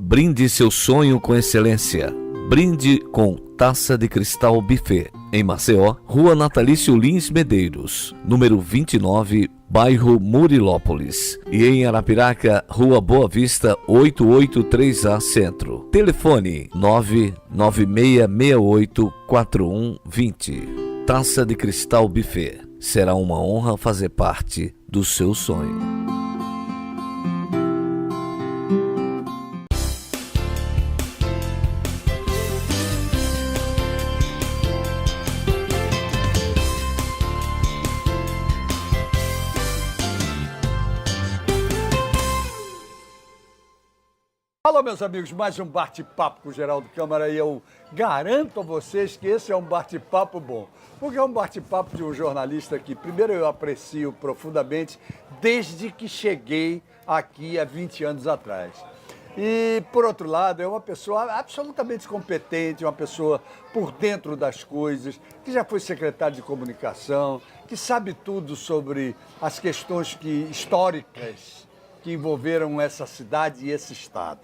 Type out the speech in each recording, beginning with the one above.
Brinde seu sonho com excelência. Brinde com Taça de Cristal Buffet. Em Maceió, Rua Natalício Lins Medeiros, número 29, bairro Murilópolis. E em Arapiraca, Rua Boa Vista, 883A Centro. Telefone 996684120. Taça de Cristal Buffet. Será uma honra fazer parte do seu sonho. Alô, meus amigos, mais um bate-papo com o Geraldo Câmara e eu garanto a vocês que esse é um bate-papo bom. Porque é um bate-papo de um jornalista que, primeiro, eu aprecio profundamente desde que cheguei aqui há 20 anos atrás. E, por outro lado, é uma pessoa absolutamente competente, uma pessoa por dentro das coisas, que já foi secretário de comunicação, que sabe tudo sobre as questões históricas que envolveram essa cidade e esse estado.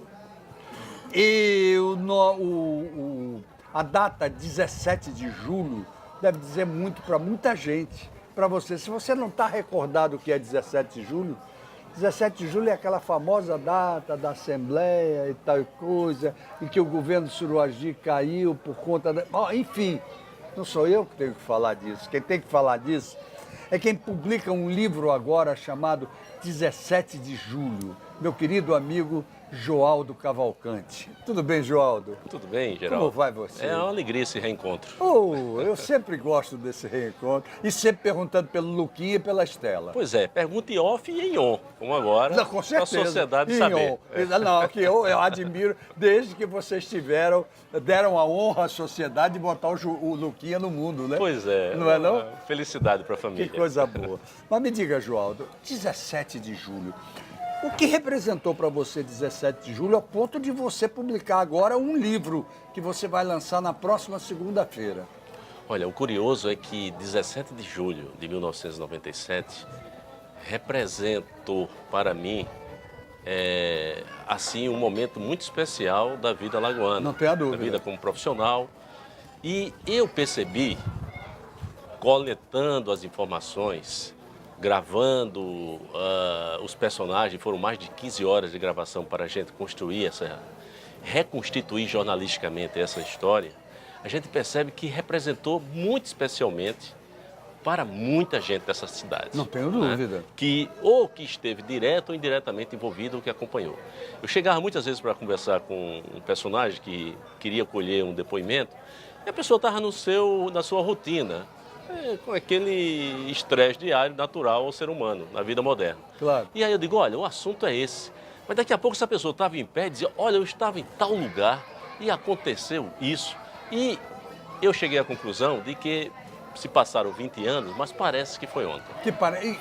E a data 17 de julho deve dizer muito para muita gente, para você. Se você não está recordado o que é 17 de julho, 17 de julho é aquela famosa data da Assembleia e tal coisa, em que o governo Suruagi caiu por conta da... Bom, enfim, não sou eu que tenho que falar disso. Quem tem que falar disso é quem publica um livro agora chamado 17 de julho, meu querido amigo Joaldo Cavalcante. Tudo bem, Joaldo? Tudo bem, Geraldo. Como vai você? É uma alegria esse reencontro. Eu sempre gosto desse reencontro e sempre perguntando pelo Luquinha e pela Estela. Pois é, pergunte off e em on, como agora, não, com certeza. a sociedade saber. Não, que eu admiro desde que vocês deram a honra à sociedade de botar o Luquinha no mundo, né? Pois é. Não é não? Felicidade para a família. Que coisa boa. Mas me diga, Joaldo, 17 de julho, o que representou para você 17 de julho, ao ponto de você publicar agora um livro que você vai lançar na próxima segunda-feira? Olha, o curioso é que 17 de julho de 1997 representou para mim, assim, um momento muito especial da vida alagoana. Não tenha dúvida. Da vida como profissional. E eu percebi, coletando as informações, gravando os personagens, foram mais de 15 horas de gravação para a gente reconstituir jornalisticamente essa história, a gente percebe que representou muito especialmente para muita gente dessa cidade. Não tenho dúvida. Que esteve direto ou indiretamente envolvido ou que acompanhou. Eu chegava muitas vezes para conversar com um personagem que queria colher um depoimento, e a pessoa estava na sua rotina, com aquele estresse diário natural ao ser humano, na vida moderna. Claro. E aí eu digo, olha, o assunto é esse. Mas daqui a pouco essa pessoa estava em pé e dizia, olha, eu estava em tal lugar e aconteceu isso. E eu cheguei à conclusão de que se passaram 20 anos, mas parece que foi ontem.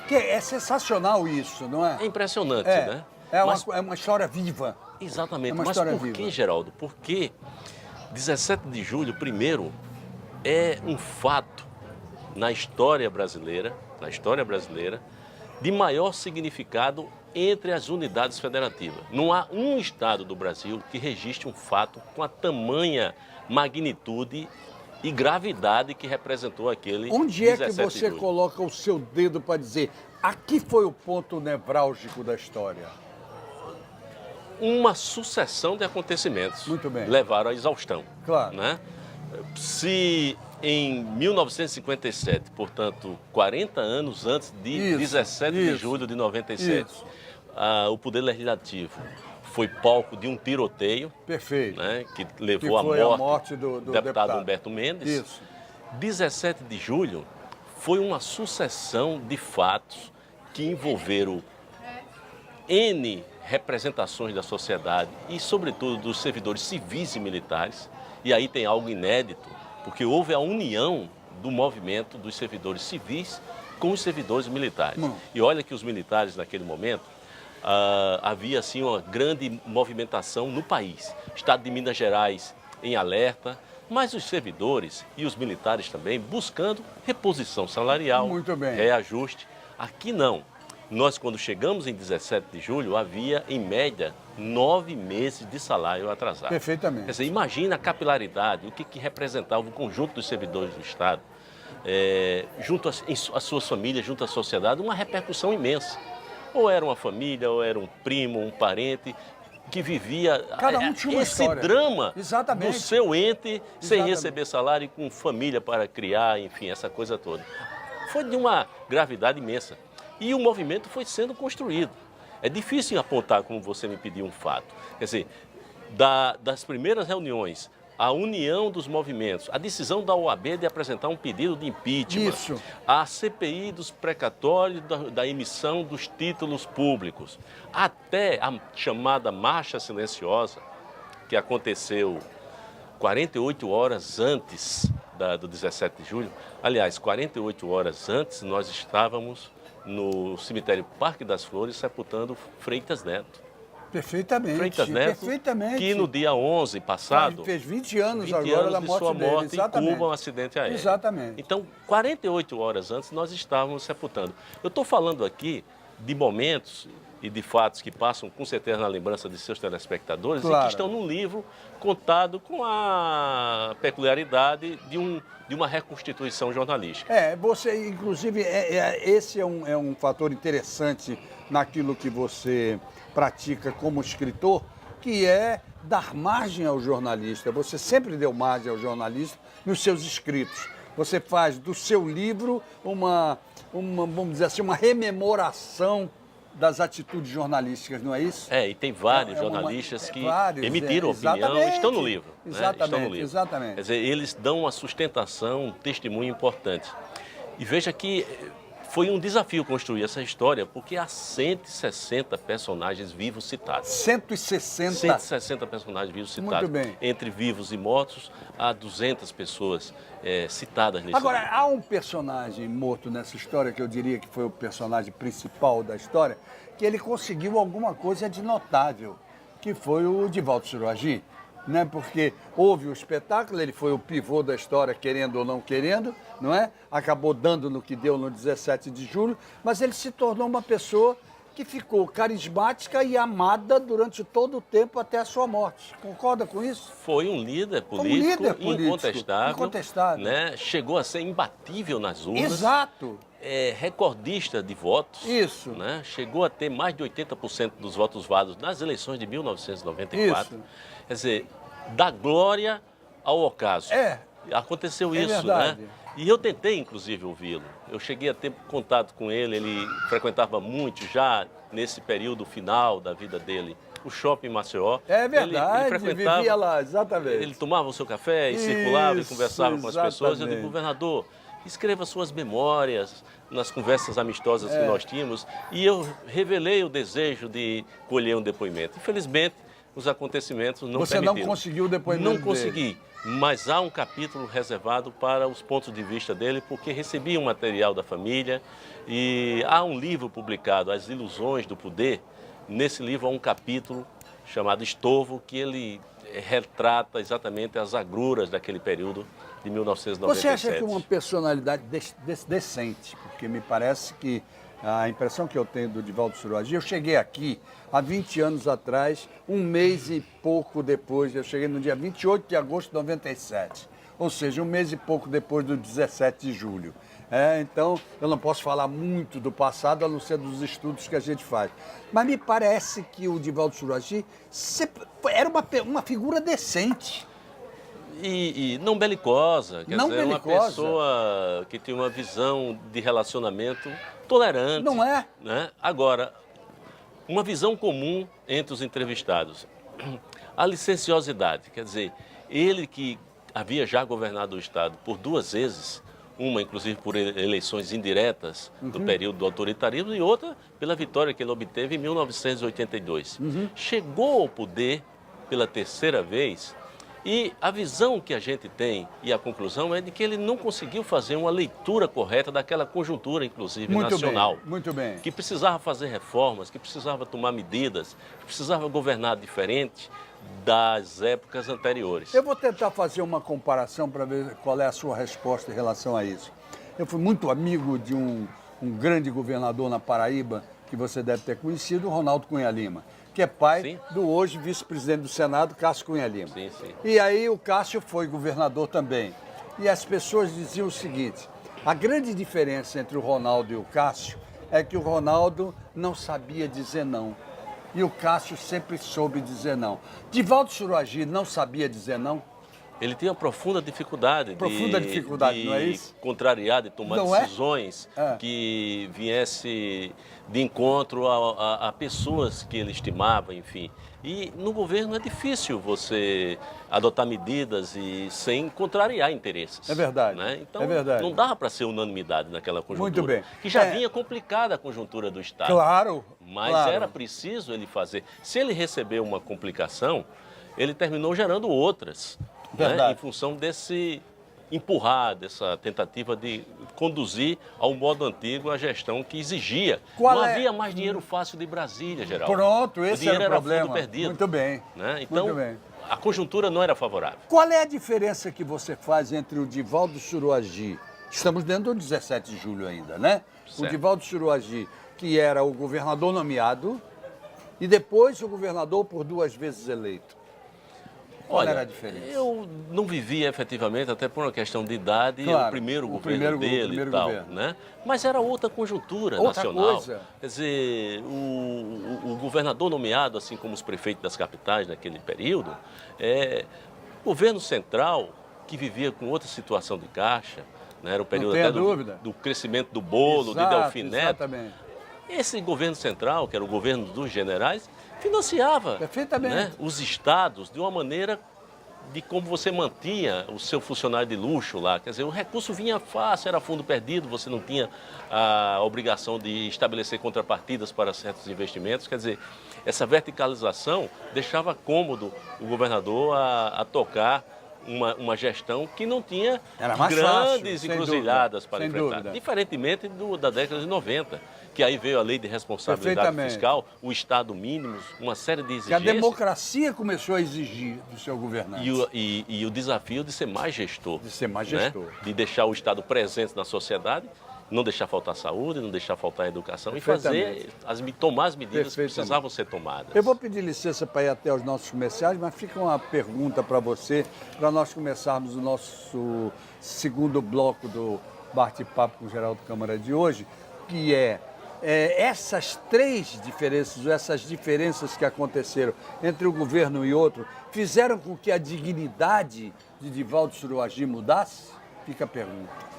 É sensacional isso, não é? É impressionante, né? É uma história viva. Exatamente. Mas por que, Geraldo? Porque 17 de julho, primeiro, é um fato na história brasileira, de maior significado entre as unidades federativas. Não há um estado do Brasil que registre um fato com a tamanha magnitude e gravidade que representou aquele 17 de julho. Onde é que você coloca o seu dedo para dizer, aqui foi o ponto nevrálgico da história? Uma sucessão de acontecimentos. Muito bem. Levaram à exaustão. Claro. Né? Se em 1957, portanto, 40 anos antes de 17 de julho de 97, o Poder Legislativo foi palco de um tiroteio. Perfeito. Né, que levou à morte do deputado Humberto Mendes. Isso. 17 de julho foi uma sucessão de fatos que envolveram N representações da sociedade e, sobretudo, dos servidores civis e militares. E aí tem algo inédito, porque houve a união do movimento dos servidores civis com os servidores militares. E olha que os militares, naquele momento, havia assim uma grande movimentação no país. Estado de Minas Gerais em alerta, mas os servidores e os militares também buscando reposição salarial, muito bem, reajuste. Aqui não. Nós, quando chegamos em 17 de julho, havia, em média, 9 meses de salário atrasado. Perfeitamente. Quer dizer, imagina a capilaridade, o que representava o conjunto dos servidores do Estado, junto às suas famílias, junto à sociedade, uma repercussão imensa. Ou era uma família, ou era um primo, um parente, que vivia Cada um tinha uma esse história. drama Exatamente. do seu ente, sem Exatamente. receber salário, com família para criar, enfim, essa coisa toda. Foi de uma gravidade imensa. E o movimento foi sendo construído. É difícil apontar, como você me pediu, um fato. Quer dizer, das primeiras reuniões, a união dos movimentos, a decisão da OAB de apresentar um pedido de impeachment, Isso. a CPI dos precatórios da emissão dos títulos públicos, até a chamada Marcha Silenciosa, que aconteceu 48 horas antes do 17 de julho. Aliás, 48 horas antes, nós estávamos no cemitério Parque das Flores sepultando Freitas Neto. Perfeitamente. Freitas Neto, Perfeitamente. que no dia 11 passado, Fez 20 anos 20 agora anos da de morte sua dele. morte em Exatamente. Cuba, um acidente aéreo. Exatamente. Então, 48 horas antes, nós estávamos sepultando. Eu estou falando aqui de momentos e de fatos que passam com certeza na lembrança de seus telespectadores e Claro. que estão num livro contado com a peculiaridade de uma reconstituição jornalística. Você, inclusive, esse é um fator interessante naquilo que você pratica como escritor, que é dar margem ao jornalista. Você sempre deu margem ao jornalista nos seus escritos. Você faz do seu livro vamos dizer assim, uma rememoração das atitudes jornalísticas, não é isso? E tem vários jornalistas que emitiram opinião, exatamente. estão no livro. Exatamente, Estão no livro. exatamente. Quer dizer, eles dão uma sustentação, um testemunho importante. E veja que foi um desafio construir essa história, porque há 160 personagens vivos citados. 160. 160 personagens vivos citados. Muito bem. Entre vivos e mortos, há 200 pessoas citadas nesse Agora, livro. há um personagem morto nessa história, que eu diria que foi o personagem principal da história, que ele conseguiu alguma coisa de notável, que foi o Divaldo Suruagi, né? Porque houve o espetáculo, ele foi o pivô da história, querendo ou não querendo, não é? Acabou dando no que deu no 17 de julho, mas ele se tornou uma pessoa que ficou carismática e amada durante todo o tempo até a sua morte. Concorda com isso? Foi um líder político, incontestável. Né? Chegou a ser imbatível nas urnas. Exato. Recordista de votos. Isso. Né? Chegou a ter mais de 80% dos votos válidos nas eleições de 1994. Isso. Quer dizer, da glória ao ocaso. Aconteceu isso, verdade. né? E eu tentei, inclusive, ouvi-lo. Eu cheguei a ter contato com ele frequentava muito já nesse período final da vida dele o shopping Maceió. É verdade, ele frequentava, vivia lá, exatamente. Ele tomava o seu café e circulava e conversava com as pessoas. Eu digo, governador, escreva suas memórias nas conversas amistosas que nós tínhamos. E eu revelei o desejo de colher um depoimento. Infelizmente, os acontecimentos não permitiram. Você não conseguiu o depoimento Não consegui, mas há um capítulo reservado para os pontos de vista dele, porque recebi um material da família e há um livro publicado, As Ilusões do Poder. Nesse livro há um capítulo chamado Estovo, que ele retrata exatamente as agruras daquele período de 1997. Você acha que uma personalidade decente, porque me parece que a impressão que eu tenho do Divaldo Suruagi, eu cheguei aqui há 20 anos atrás, um mês e pouco depois, eu cheguei no dia 28 de agosto de 97, ou seja, um mês e pouco depois do 17 de julho. Então, eu não posso falar muito do passado, a não ser dos estudos que a gente faz. Mas me parece que o Divaldo Suruagi era uma figura decente. E não belicosa, quer não dizer, belicosa. Uma pessoa que tem uma visão de relacionamento tolerante. Não é? Né? Agora, uma visão comum entre os entrevistados. A licenciosidade, quer dizer, ele que havia já governado o Estado por 2 vezes, uma inclusive por eleições indiretas do período do autoritarismo e outra pela vitória que ele obteve em 1982. Chegou ao poder pela 3ª vez e a visão que a gente tem e a conclusão é de que ele não conseguiu fazer uma leitura correta daquela conjuntura, inclusive, nacional. Muito bem. Que precisava fazer reformas, que precisava tomar medidas, que precisava governar diferente das épocas anteriores. Eu vou tentar fazer uma comparação para ver qual é a sua resposta em relação a isso. Eu fui muito amigo de um grande governador na Paraíba, que você deve ter conhecido, o Ronaldo Cunha Lima, que é pai Sim. do hoje vice-presidente do Senado, Cássio Cunha Lima. Sim, sim. E aí o Cássio foi governador também. E as pessoas diziam o seguinte, a grande diferença entre o Ronaldo e o Cássio é que o Ronaldo não sabia dizer não. E o Cássio sempre soube dizer não. Divaldo Suragi não sabia dizer não? Ele tinha profunda dificuldade, não é isso? contrariar, de tomar Não é? decisões que viesse de encontro a pessoas que ele estimava, enfim. E no governo é difícil você adotar medidas e sem contrariar interesses. É verdade. Né? Então, é verdade. não dava para ser unanimidade naquela conjuntura. Muito bem. Que já vinha complicada a conjuntura do Estado. Claro. Mas claro. era preciso ele fazer. Se ele recebeu uma complicação, ele terminou gerando outras. Né, em função desse empurrar, dessa tentativa de conduzir ao modo antigo a gestão que exigia. Não havia mais dinheiro fácil de Brasília, Geraldo. Pronto, esse era o problema. Fundo perdido. Muito bem. Né? Então, Muito bem. a conjuntura não era favorável. Qual é a diferença que você faz entre o Divaldo Suragi, estamos dentro do 17 de julho ainda, né? Certo. O Divaldo Suragi, que era o governador nomeado, e depois o governador por 2 vezes eleito. Qual era a diferença? Eu não vivia efetivamente, até por uma questão de idade, Claro, o primeiro governo dele e tal, governo. né? Mas era outra conjuntura Outra nacional. coisa. Quer dizer, o governador nomeado, assim como os prefeitos das capitais naquele período, o governo central, que vivia com outra situação de caixa, né? Era o período até do crescimento do bolo, de Delfim Neto. Exatamente. Esse governo central, que era o governo dos generais, financiava, né, os estados de uma maneira de como você mantinha o seu funcionário de luxo lá. Quer dizer, o recurso vinha fácil, era fundo perdido, você não tinha a obrigação de estabelecer contrapartidas para certos investimentos. Quer dizer, essa verticalização deixava cômodo o governador a tocar uma gestão que não tinha grandes encruzilhadas para enfrentar. Diferentemente da década de 90, que aí veio a lei de responsabilidade fiscal, o Estado mínimo, uma série de exigências. Que a democracia começou a exigir do seu governante. E o desafio de ser mais gestor. De ser mais gestor. Né? De deixar o Estado presente na sociedade, não deixar faltar saúde, não deixar faltar educação e fazer, tomar as medidas que precisavam ser tomadas. Eu vou pedir licença para ir até os nossos comerciais, mas fica uma pergunta para você, para nós começarmos o nosso segundo bloco do Bate-Papo com o Geraldo Câmara de hoje, que essas 3 diferenças, ou essas diferenças que aconteceram entre um governo e outro, fizeram com que a dignidade de Divaldo Suragi mudasse? Fica a pergunta.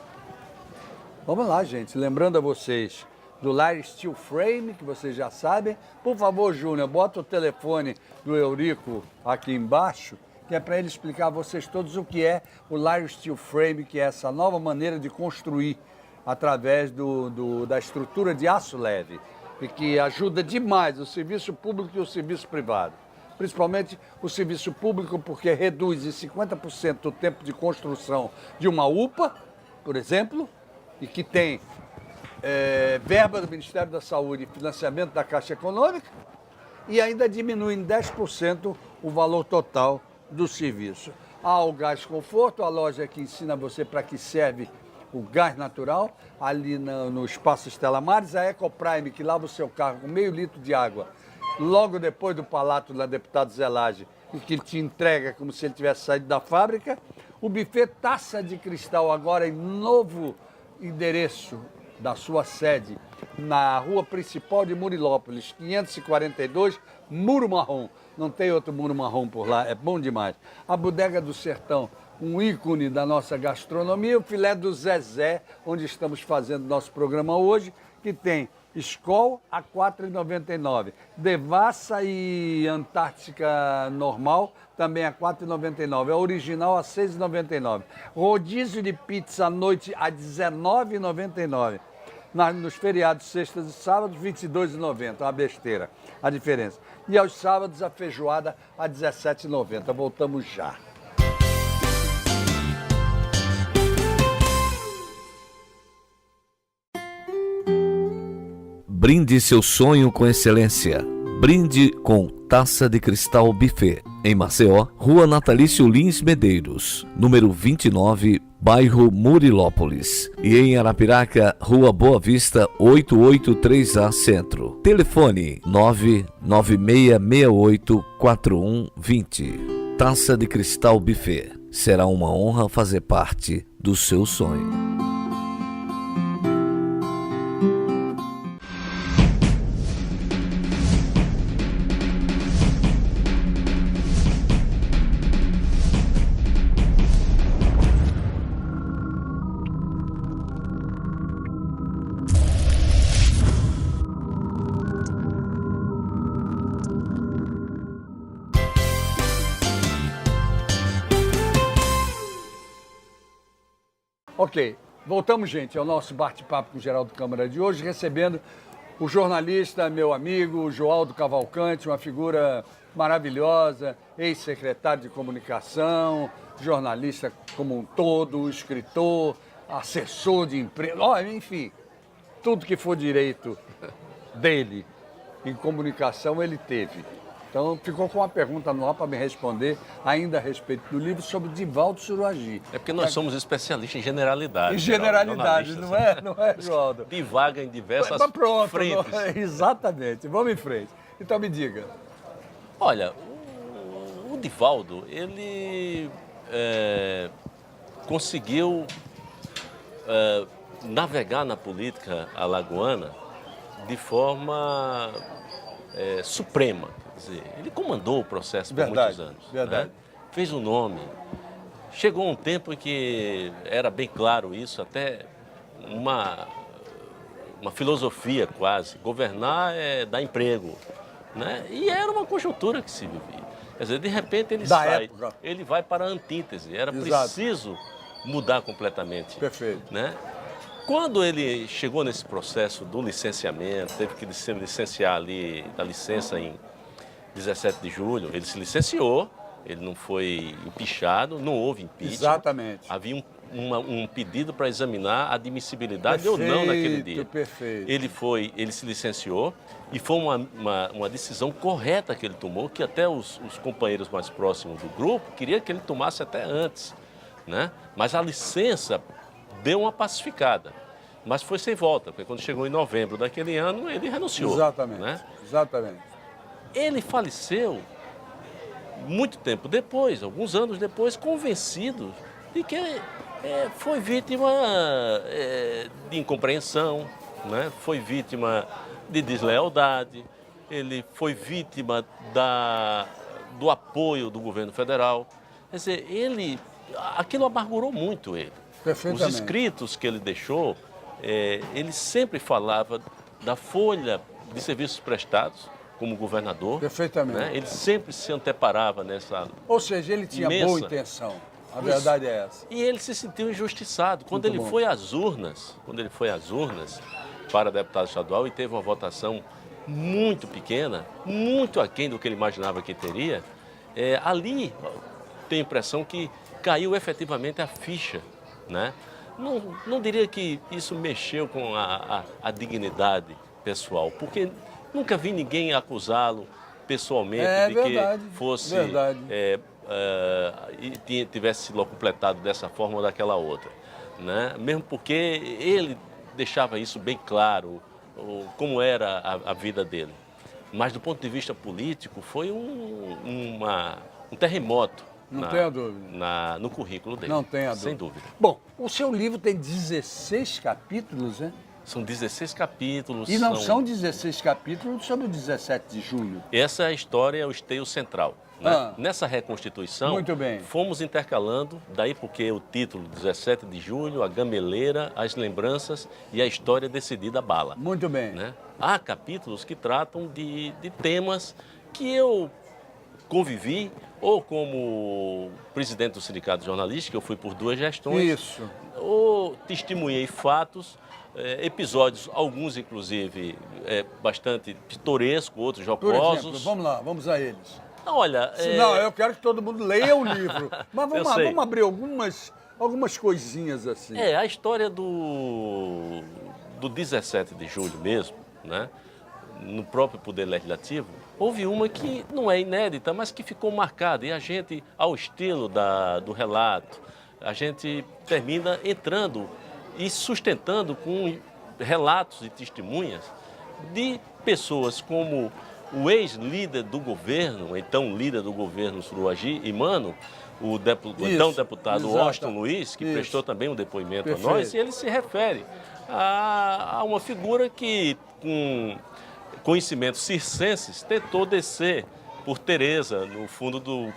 Vamos lá, gente. Lembrando a vocês do Lyre Steel Frame, que vocês já sabem. Por favor, Júnior, bota o telefone do Eurico aqui embaixo, que é para ele explicar a vocês todos o que é o Lyre Steel Frame, que é essa nova maneira de construir através da estrutura de aço leve, e que ajuda demais o serviço público e o serviço privado. Principalmente o serviço público, porque reduz em 50% o tempo de construção de uma UPA, por exemplo, e que tem verba do Ministério da Saúde e financiamento da Caixa Econômica, e ainda diminui em 10% o valor total do serviço. Há o Gás Conforto, a loja que ensina você para que serve o gás natural, ali no Espaço Estela Maris, a Ecoprime, que lava o seu carro com meio litro de água, logo depois do palato da deputada Zelage, e que te entrega como se ele tivesse saído da fábrica. O buffet Taça de Cristal, agora em novo endereço da sua sede, na rua principal de Murilópolis, 542, Muro Marrom. Não tem outro Muro Marrom por lá, é bom demais. A Bodega do Sertão, um ícone da nossa gastronomia, o Filé do Zezé, onde estamos fazendo nosso programa hoje, que tem Skol a R$ 4,99. Devassa e Antártica normal também a R$ 4,99. A original a R$ 6,99. Rodízio de pizza à noite a R$ 19,99. Nos feriados, sextas e sábados, R$ 22,90. Uma besteira a diferença. E aos sábados, a feijoada a R$ 17,90. Voltamos já. Brinde seu sonho com excelência. Brinde com Taça de Cristal Buffet, em Maceió, Rua Natalício Lins Medeiros, número 29, bairro Murilópolis. E em Arapiraca, Rua Boa Vista, 883A Centro. Telefone 996684120. Taça de Cristal Buffet. Será uma honra fazer parte do seu sonho. Ok, voltamos, gente, ao nosso bate-papo com o Geraldo Câmara de hoje, recebendo o jornalista, meu amigo, Joaldo Cavalcante, uma figura maravilhosa, ex-secretário de comunicação, jornalista como um todo, escritor, assessor de empresa, enfim, tudo que for direito dele em comunicação ele teve. Então, ficou com uma pergunta no ar para me responder, ainda a respeito do livro, sobre Divaldo Suragi. É porque nós somos especialistas em generalidade. Em generalidade, não é, Joaldo? Divaga em diversas frentes. Exatamente, vamos em frente. Então, me diga. Olha, o Divaldo, ele conseguiu navegar na política alagoana de forma suprema. Quer dizer, ele comandou o processo por muitos anos. Verdade. Né? Fez um nome. Chegou um tempo em que era bem claro isso, até uma filosofia quase. Governar é dar emprego. Né? E era uma conjuntura que se vivia. Quer dizer, de repente ele ele vai para a antítese. Era preciso mudar completamente. Perfeito. Né? Quando ele chegou nesse processo do licenciamento, teve que se licenciar ali, da licença em 17 de julho, ele se licenciou, ele não foi empichado, não houve impeachment. Exatamente. Havia um pedido para examinar a admissibilidade ou não naquele dia. Perfeito. Ele se licenciou e foi uma decisão correta que ele tomou, que até os companheiros mais próximos do grupo queriam que ele tomasse até antes. Né? Mas a licença deu uma pacificada, mas foi sem volta, porque quando chegou em novembro daquele ano, ele renunciou. Exatamente, né? Exatamente. Ele faleceu muito tempo depois, alguns anos depois, convencido de que foi vítima de incompreensão, né? Foi vítima de deslealdade, ele foi vítima do apoio do governo federal. Quer dizer, aquilo amargurou muito ele. Os escritos que ele deixou, ele sempre falava da folha de serviços prestados como governador. Perfeitamente. Né? Ele sempre se anteparava nessa... Ou seja, ele tinha boa intenção. A verdade é essa. E ele se sentiu injustiçado. Quando ele foi às urnas para deputado estadual e teve uma votação muito pequena, muito aquém do que ele imaginava que teria, ali tem a impressão que caiu efetivamente a ficha. Né? Não diria que isso mexeu com a dignidade pessoal, porque nunca vi ninguém acusá-lo pessoalmente de que fosse e tivesse sido completado dessa forma ou daquela outra. Né? Mesmo porque ele deixava isso bem claro, como era a vida dele. Mas do ponto de vista político, foi um terremoto. Não tenha dúvida. No currículo dele. Não tenha dúvida. Sem dúvida. Bom, o seu livro tem 16 capítulos, né? São 16 capítulos. E não são 16 capítulos sobre o 17 de julho. Essa é a história, o esteio central. Né? Nessa reconstituição, muito bem, fomos intercalando, daí porque o título 17 de julho, a gameleira, as lembranças e a história decidida bala. Muito bem. Né? Há capítulos que tratam de temas que eu convivi, ou como presidente do Sindicato de Jornalistas, que eu fui por 2 gestões, isso, ou testemunhei fatos, episódios, alguns inclusive bastante pitorescos, outros jocosos. Por exemplo, vamos lá, vamos a eles. Olha, não, eu quero que todo mundo leia o livro, mas vamos abrir algumas coisinhas assim. A história do 17 de julho mesmo, né? No próprio Poder Legislativo, houve uma que não é inédita, mas que ficou marcada. E a gente, ao estilo do relato a gente termina entrando e sustentando com relatos e testemunhas de pessoas como o ex-líder do governo, então líder do governo Suruagi Imano, o então deputado Washington Luiz, que prestou também um depoimento a nós, e ele se refere a uma figura que, com conhecimentos circenses, tentou descer por Tereza, no fundo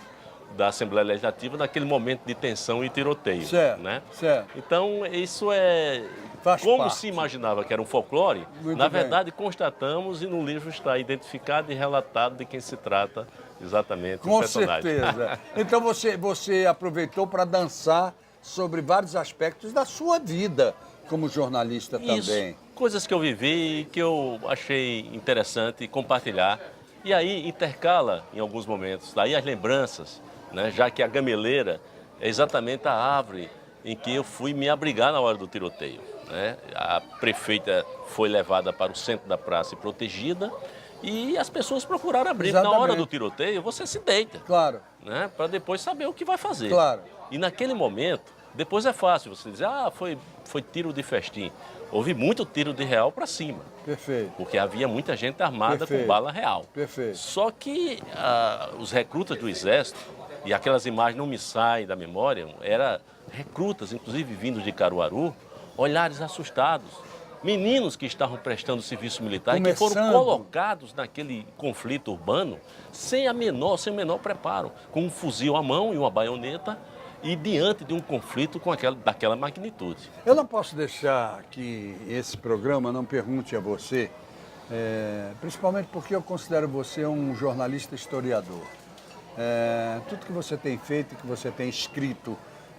da Assembleia Legislativa, naquele momento de tensão e tiroteio. Certo, né? certo. Então, isso é... Faz Como parte. se imaginava que era um folclore, Muito na bem. verdade constatamos e no livro está identificado e relatado de quem se trata exatamente o Com personagem. certeza. Então você aproveitou para dançar sobre vários aspectos da sua vida como jornalista Isso, também. coisas que eu vivi e que eu achei interessante compartilhar. E aí intercala em alguns momentos, daí as lembranças, né? Já que a gameleira é exatamente a árvore em que eu fui me abrigar na hora do tiroteio. Né? A prefeita foi levada para o centro da praça e protegida, e as pessoas procuraram abrigo. Exatamente. Na hora do tiroteio, você se deita, Claro, né? Para depois saber o que vai fazer. claro. E naquele momento, depois é fácil você dizer, foi tiro de festim. Houve muito tiro de real para cima, Perfeito, porque havia muita gente armada Perfeito. com bala real. perfeito. Só que os recrutas do Exército, e aquelas imagens não me saem da memória, eram recrutas, inclusive vindos de Caruaru, olhares assustados. Meninos que estavam prestando serviço militar e que foram Começando. colocados naquele conflito urbano sem o menor preparo, com um fuzil à mão e uma baioneta, e diante de um conflito daquela magnitude. Eu não posso deixar que esse programa não pergunte a você, principalmente porque eu considero você um jornalista historiador. Tudo que você tem feito, que você tem escrito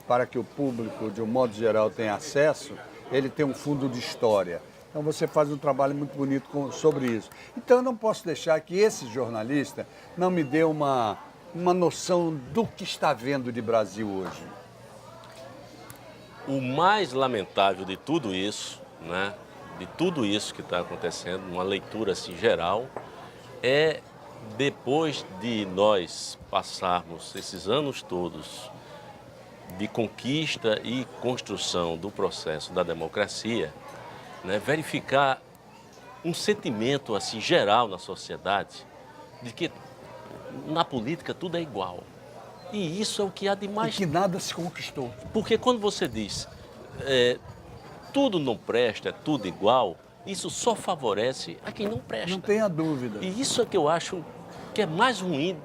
para que o público, de um modo geral, tenha acesso, ele tem um fundo de história. Então você faz um trabalho muito bonito sobre isso. Então eu não posso deixar que esse jornalista não me dê uma noção do que está vendo de Brasil hoje. O mais lamentável de tudo isso, né, de tudo isso que está acontecendo, uma leitura assim geral, é depois de nós passarmos esses anos todos de conquista e construção do processo da democracia, né, verificar um sentimento assim geral na sociedade de que na política tudo é igual. E isso é o que há de mais... E que nada se conquistou. Porque quando você diz tudo não presta, é tudo igual, isso só favorece a quem não presta. Não tenha dúvida. E isso é que eu acho que é mais ruim,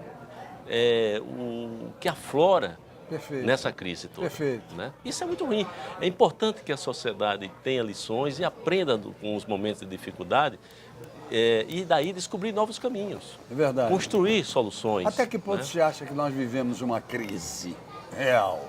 o que aflora Perfeito. nessa crise toda. Perfeito. Né? Isso é muito ruim. É importante que a sociedade tenha lições e aprenda com os momentos de dificuldade e daí descobrir novos caminhos. É verdade. Construir soluções. Até que ponto né? você acha que nós vivemos uma crise real?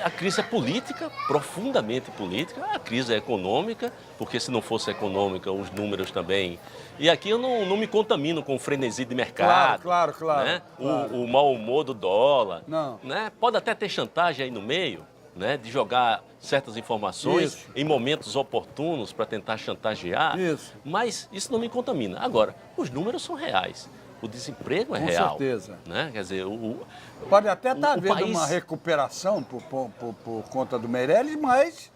A crise é política, profundamente política. A crise é econômica, porque se não fosse econômica, os números também... E aqui eu não me contamino com o frenesi de mercado. Claro. Né? Claro. O mau humor do dólar. Não. Né? Pode até ter chantagem aí no meio, né? De jogar certas informações Isso. em momentos oportunos para tentar chantagear. Isso. Mas isso não me contamina. Agora, os números são reais. O desemprego é Com real. certeza. Né? Quer dizer, Pode até estar o havendo país... uma recuperação por conta do Meirelles, mas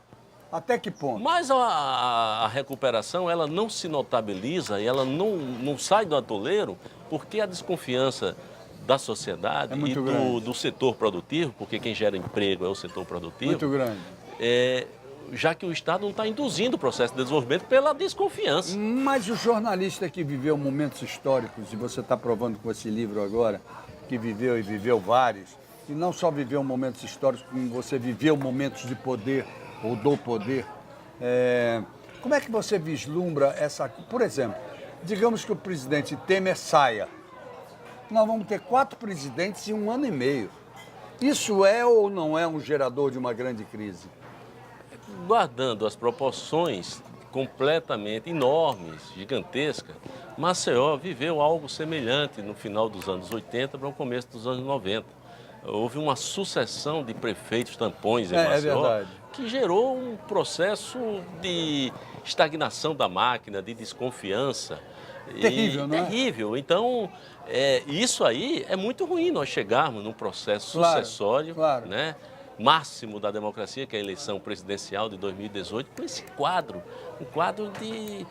até que ponto? Mas a recuperação ela não se notabiliza e ela não sai do atoleiro porque a desconfiança da sociedade É e muito grande. do setor produtivo, porque quem gera emprego é o setor produtivo, Muito grande. já que o Estado não está induzindo o processo de desenvolvimento pela desconfiança. Mas o jornalista que viveu momentos históricos, e você está provando com esse livro agora, que viveu e viveu vários, e não só viveu momentos históricos, como você viveu momentos de poder, ou do poder, como é que você vislumbra essa... Por exemplo, digamos que o presidente Temer saia. Nós vamos ter 4 presidentes em 1 ano e meio. Isso é ou não é um gerador de uma grande crise? Guardando as proporções completamente enormes, gigantescas, Maceió viveu algo semelhante no final dos anos 80 para o começo dos anos 90. Houve uma sucessão de prefeitos tampões em Maceió verdade. que gerou um processo de estagnação da máquina, de desconfiança. Terrível, não é? Terrível. Então, Isso aí é muito ruim, nós chegarmos num processo Claro, sucessório, claro. né, máximo da democracia, que é a eleição presidencial de 2018, com esse quadro, um quadro de...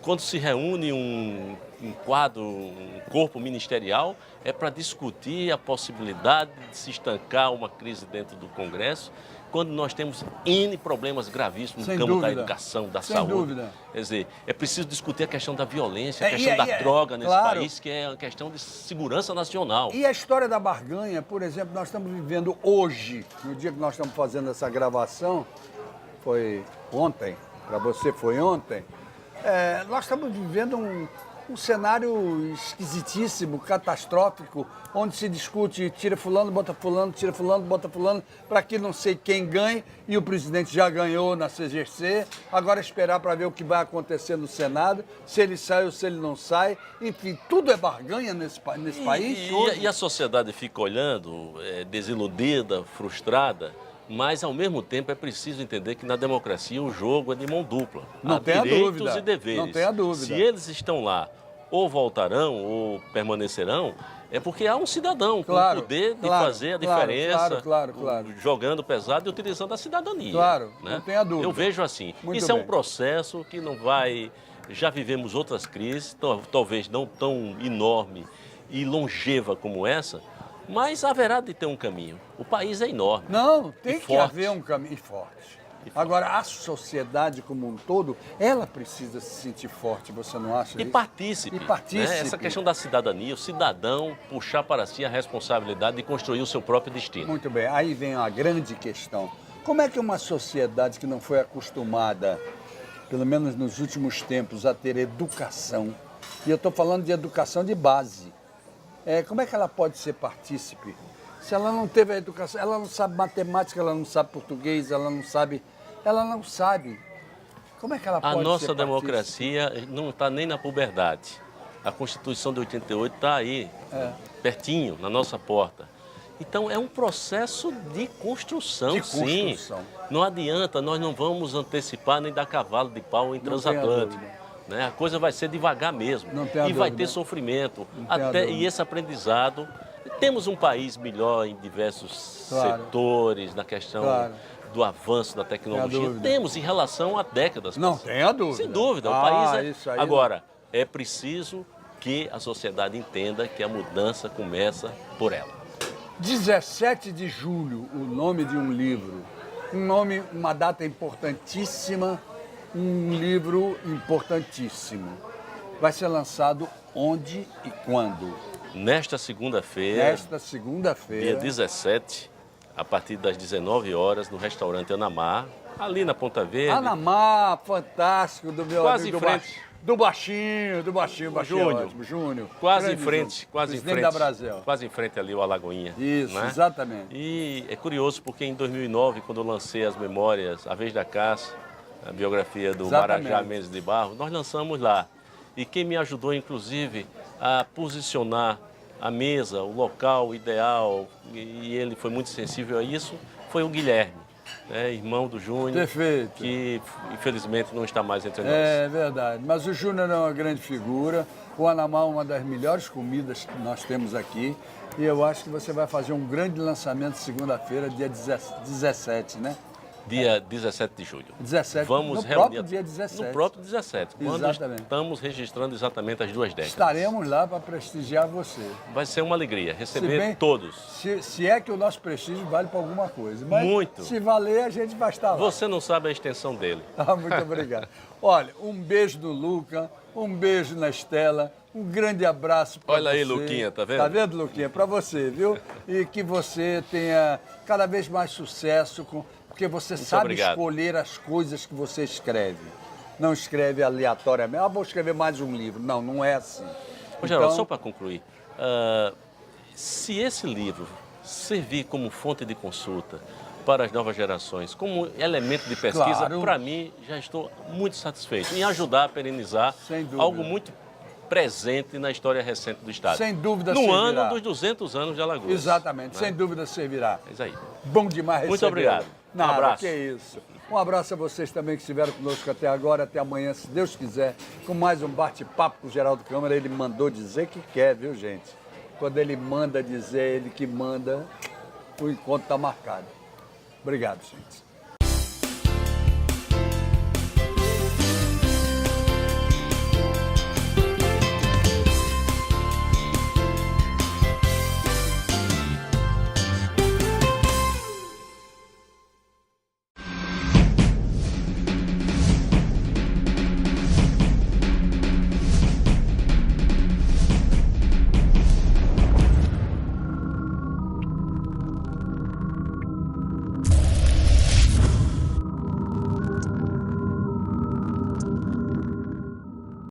Quando se reúne um corpo ministerial, é para discutir a possibilidade de se estancar uma crise dentro do Congresso, quando nós temos N problemas gravíssimos no campo da educação, da saúde. Sem dúvida. Quer dizer, é preciso discutir a questão da violência, a questão da droga nesse país, que é uma questão de segurança nacional. E a história da barganha, por exemplo, nós estamos vivendo hoje, no dia que nós estamos fazendo essa gravação, foi ontem, para você foi ontem, nós estamos vivendo um cenário esquisitíssimo, catastrófico, onde se discute tira fulano, bota fulano, tira fulano, bota fulano, para que não sei quem ganhe, e o presidente já ganhou na CGC, agora esperar para ver o que vai acontecer no Senado, se ele sai ou se ele não sai, enfim, tudo é barganha nesse país hoje. E a sociedade fica olhando, desiludida, frustrada, mas, ao mesmo tempo, é preciso entender que na democracia o jogo é de mão dupla. Não Há tenha direitos dúvida. e deveres. Não tenha dúvida. Se eles estão lá, ou voltarão, ou permanecerão, é porque há um cidadão com o poder de fazer a diferença, jogando pesado e utilizando a cidadania. Claro, né? não tenha dúvida. Eu vejo assim. Muito Isso é bem. um processo que não vai... Já vivemos outras crises, talvez não tão enorme e longeva como essa, mas haverá de ter um caminho. O país é enorme. Não, tem que forte. haver um caminho forte. Agora, a sociedade como um todo, ela precisa se sentir forte, você não acha? E participe. E participe. Né? Essa questão da cidadania, o cidadão puxar para si a responsabilidade de construir o seu próprio destino. Muito bem, aí vem a grande questão. Como é que uma sociedade que não foi acostumada, pelo menos nos últimos tempos, a ter educação, e eu estou falando de educação de base, como é que ela pode ser partícipe? Se ela não teve a educação, ela não sabe matemática, ela não sabe português, ela não sabe. Como é que ela pode ser A nossa partícipe? democracia não está nem na puberdade. A Constituição de 88 está aí, pertinho, na nossa porta. Então, é um processo de construção, sim. Não adianta, nós não vamos antecipar nem dar cavalo de pau em transatlântico. Né? A coisa vai ser devagar mesmo. E vai ter sofrimento. E esse aprendizado... Temos um país melhor em diversos setores, na questão do avanço da tecnologia. Temos em relação a décadas. Não tenha dúvida. Sem dúvida. O país isso aí agora, é preciso que a sociedade entenda que a mudança começa por ela. 17 de julho, o nome de um livro. Uma data importantíssima, um livro importantíssimo. Vai ser lançado onde e quando? Nesta segunda-feira, dia 17, a partir das 19 horas, no restaurante Anamar, ali na Ponta Verde. Anamar, fantástico, do meu quase amigo em frente. Do baixinho, Júnior. Quase em frente, da Brasil. Quase em frente ali o Alagoinha. Isso, né? Exatamente. E é curioso porque em 2009, quando eu lancei as memórias, A Vez da Caça, a biografia do Marajá Mendes de Barros, nós lançamos lá. E quem me ajudou, inclusive, a posicionar a mesa, o local ideal, e ele foi muito sensível a isso, foi o Guilherme, irmão do Júnior. Perfeito. Que infelizmente não está mais entre nós. É verdade, mas o Júnior é uma grande figura, o Anamar é uma das melhores comidas que nós temos aqui, e eu acho que você vai fazer um grande lançamento segunda-feira, dia 17, né? Dia 17 de julho. 17, Vamos no próprio dia 17. No próprio 17, quando Exatamente. Estamos registrando exatamente as 2 décadas. Estaremos lá para prestigiar você. Vai ser uma alegria receber todos. Se é que o nosso prestígio vale para alguma coisa. Mas muito. Se valer, a gente vai estar lá. Você não sabe a extensão dele. Muito obrigado. Olha, um beijo no Luca, um beijo na Estela, um grande abraço para você. Olha aí, Luquinha, tá vendo? Tá vendo, Luquinha? Para você, viu? E que você tenha cada vez mais sucesso, porque você sabe escolher as coisas que você escreve. Não escreve aleatoriamente. Vou escrever mais um livro. Não, não é assim. Geraldo, só para concluir, se esse livro servir como fonte de consulta para as novas gerações, como elemento de pesquisa, para mim, já estou muito satisfeito em ajudar a perenizar algo muito presente na história recente do Estado. Sem dúvida no servirá. ano dos 200 anos de Alagoas. Exatamente, né? sem dúvida servirá. É isso aí. Bom demais receber. Muito obrigado. Nada, um abraço. Que isso. Um abraço a vocês também que estiveram conosco até agora, até amanhã, se Deus quiser, com mais um bate-papo com o Geraldo Câmara. Ele mandou dizer que quer, viu, gente? Quando ele manda dizer, ele que manda, o encontro está marcado. Obrigado, gente.